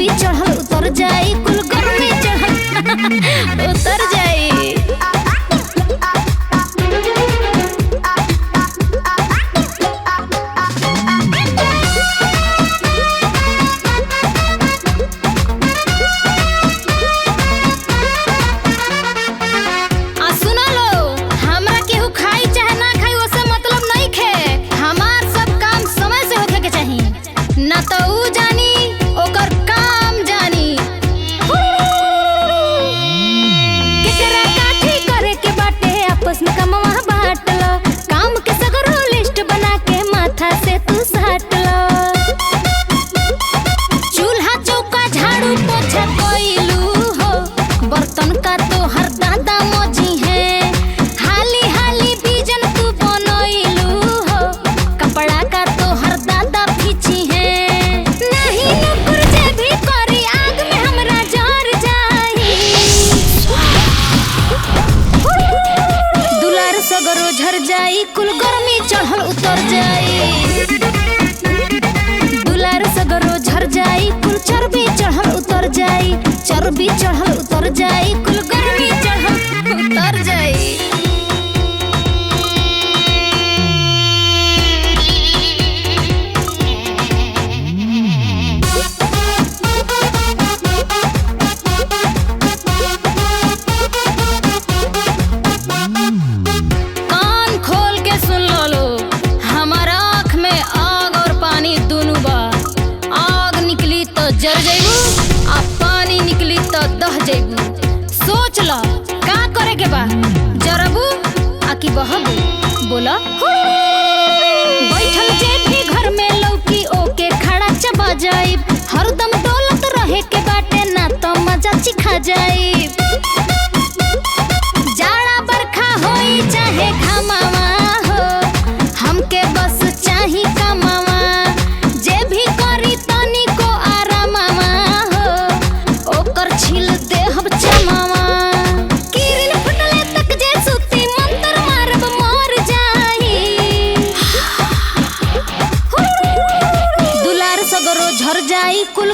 चर्बी चढ़ल उतर जाई, कुल गर्मी चढ़ल उतर जाई। झर जाई कुल गर्मी चढ़ल उतर जाई, दुलार सगरो झर जाई कुल चर्बी चढ़ल उतर जाई, चर्बी चढ़ल उतर जाई कुल गर्मी चढ़ल उतर जाई। जर जइबू आ पानी निकली तो दह जइबू। सोच लो का करे के बा, जरबू आ कि बहबू बोला। बैठल जे भी घर में लौकी ओके खड़ा चबा जाइब, हरदम डोलत रहे के बाटे ना तो मजा चिखा जाइब। जाड़ा बरखा होई चाहे घमावा हो, हमके बस चाही कमावा, जे भी करी तनी को छिल दे हम चमावा। किरण फटले तक जे सुती मंतर मारब मर जाई, दुलार सगरो झर जाई कुल